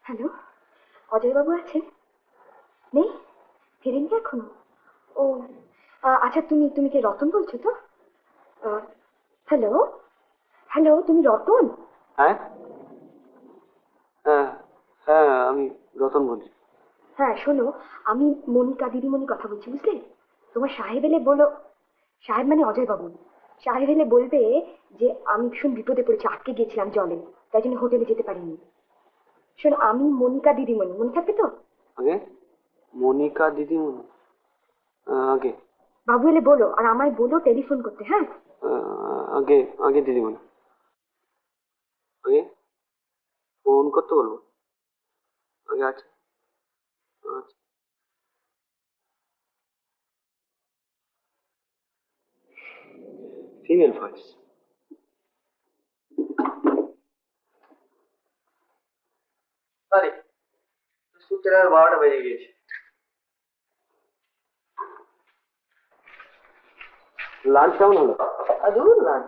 Hello, অজয়বাবু আছেন? নেই? ফেরেননি এখনো? ও আচ্ছা, তুমি তুমি কে রতন বলছো তো? হ্যালো, হ্যালো, তুমি রতন? হ্যাঁ, হ্যাঁ, হ্যাঁ, আমি রতন বলছি। হ্যাঁ শোনো, আমি মনিকা দিদিমণি কথা বলছি, বুঝলে? তোমার সাহেব এলে বলো, সাহেব মানে অজয়বাবু, সাহেব এলে বলবে যে আমি ভীষণ বিপদে পড়েছি, আটকে গেছিলাম জলে, তাই জন্য হোটেলে যেতে পারিনি। শোনো, আমি মনিকা দিদিমণি, মনে থাকবে তো? আগে মনিকা দিদিমণি। আগে বাবু এলে বলো, আর আমায় বলো টেলিফোন করতে, হ্যাঁ? আগে আগে দিদিমণি, আগে ফোন করতে বলবো। আগে আচ্ছা, আচ্ছা। Female voice. আরে সূত্রের আর 12টা বেজে গিয়েছে। লাঞ্চ কেমন হলো? দূর লাঞ্চ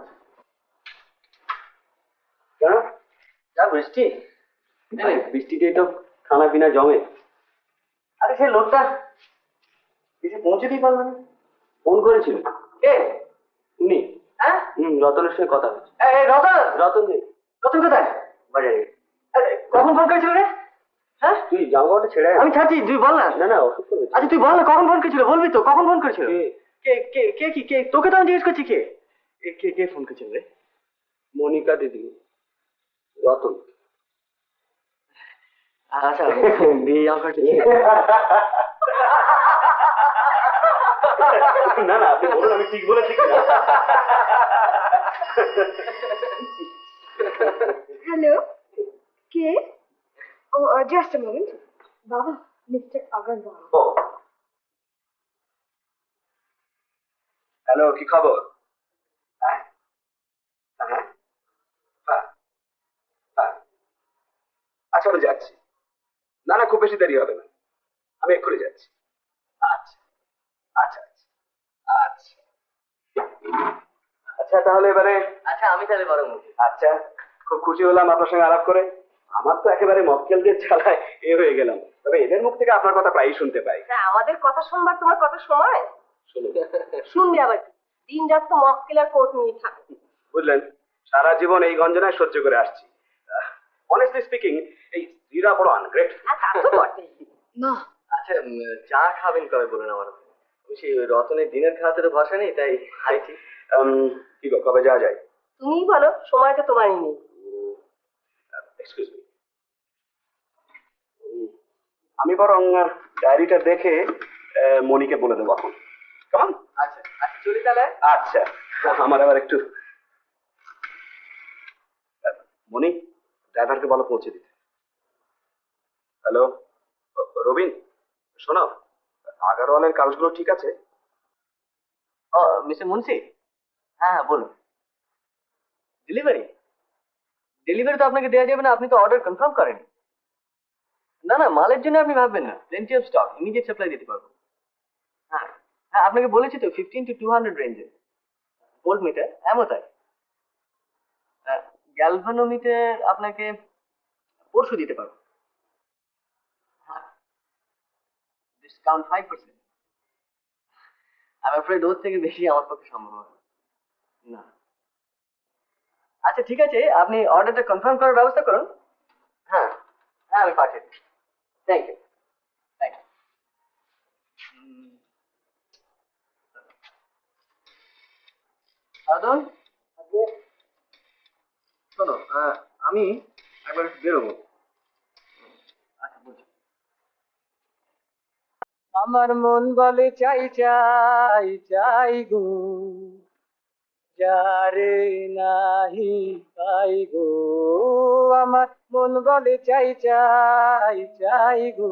কেন? যা বৃষ্টি, বৃষ্টিতেই তো খানা পিনা জমে। আরে সে লোকটা এসে পৌঁছেতেই পারবে না। ফোন করেছিল কে? উনি। হ্যাঁ, রতনের সঙ্গে কথা হয়েছে। রতন, রতন নেই। রতন কোথায়? বাজারে। আরে কখন ফোন করেছিল রে? হ্যাঁ, তুই জামা কাপড়টা ছেড়ে আয়। আমি ছাড়ছি, তুই বল না। না না, অসুস্থ হয়েছে। আচ্ছা তুই বল না, কখন ফোন করেছিল? বলবি তো, কখন ফোন করেছিল? কে কে কে কি কে? তোকে তো আমি জিজ্ঞেস করছি কে কে কে ফোন করেছিল রে? মনিকা দিদি, রতন। আচ্ছা দিয়ে যাও কাটে। না না, আপনি বলুন, আমি ঠিক বলেছি কিনা। হ্যালো, কে? ও জাস্ট আ মোমেন্ট। বাবা, মিস্টার আগরওয়াল। ও, হ্যালো, কি খবর? হ্যাঁ, হ্যাঁ, হ্যাঁ, হ্যাঁ। আচ্ছা আমি যাচ্ছি। না না, খুব বেশি দেরি হবে না, আমি এক্ষুনি যাচ্ছি। আচ্ছা, আচ্ছা, আচ্ছা, আচ্ছা। আচ্ছা তাহলে এবারে, আচ্ছা আমি তাহলে বরং আচ্ছা, খুব খুশি হলাম আপনার সঙ্গে আলাপ করে। আমার তো একেবারে মক্কেলদের চালায় এ হয়ে গেলাম, তবে এদের মুখ থেকে আপনার কথা প্রায়ই শুনতে পাই। হ্যাঁ, আমাদের কথা শুনবার তোমার কত সময়? শুনুন, শুনবে আবার কি? দিন রাত তো মক্কেল আর কোর্ট নিয়ে থাকো। বুঝলেন, সারা জীবন এই গঞ্জনায় সহ্য করে আসছি। অনেস্টলি স্পিকিং, এই স্ত্রীরা বড় আনগ্রেটফুল। হ্যাঁ, তা তো বটেই। না, আচ্ছা চা খাবেন কবে বলুন আমার? সেই রতনের দিনের খাওয়াতে তো ভরসা নেই, তাই খাইছি। কি গো, কবে যাওয়া যায়? তুমিই বলো, সময় তো তোমারই নেই। এক্সকিউজ মি, আমি বরং ডায়েরিটা দেখে মনিকে বলে দেবো এখন। কেমন? আচ্ছা আচ্ছা, চলি তাহলে। আচ্ছা, আমার আবার একটু, মনি, ড্রাইভারকে বলো পৌঁছে দিতে। হ্যালো, রবিন, শোনো, আগারওয়ালের কাগজগুলো ঠিক আছে? ও মিস্টার মুন্সি, হ্যাঁ হ্যাঁ বলুন। ডেলিভারি, ডেলিভারি তো আপনাকে দেওয়া যাবে না, আপনি তো অর্ডার কনফার্ম করেন। না না, মালের জন্য আপনি ভাববেন না, plenty of stock, immediate supply দিতে পারবো। হ্যাঁ হ্যাঁ, আপনাকে বলেছি তো 15 to 200 রেঞ্জে। ভোল্ট মিটার, এমন তাই। গ্যালভানোমিটার আপনাকে পরশু দিতে পারবো। হ্যাঁ, ডিসকাউন্ট 5%। আমি অ্যাফ্রেড ওর থেকে বেশি আমার পক্ষে সম্ভব হবে না। আচ্ছা ঠিক আছে, আপনি অর্ডারটা কনফার্ম করার ব্যবস্থা করুন। হ্যাঁ হ্যাঁ, আমি পাঠিয়ে দিচ্ছি। Thank you, thank you. Sadhan, শোনো, আমি একবার একটু বেরোবো। আচ্ছা বলছি। আমার মন বলে চাই চাই চাই গো, যারে নাহি পাই গো। আমার মন বলে চাই চাই চাই গো,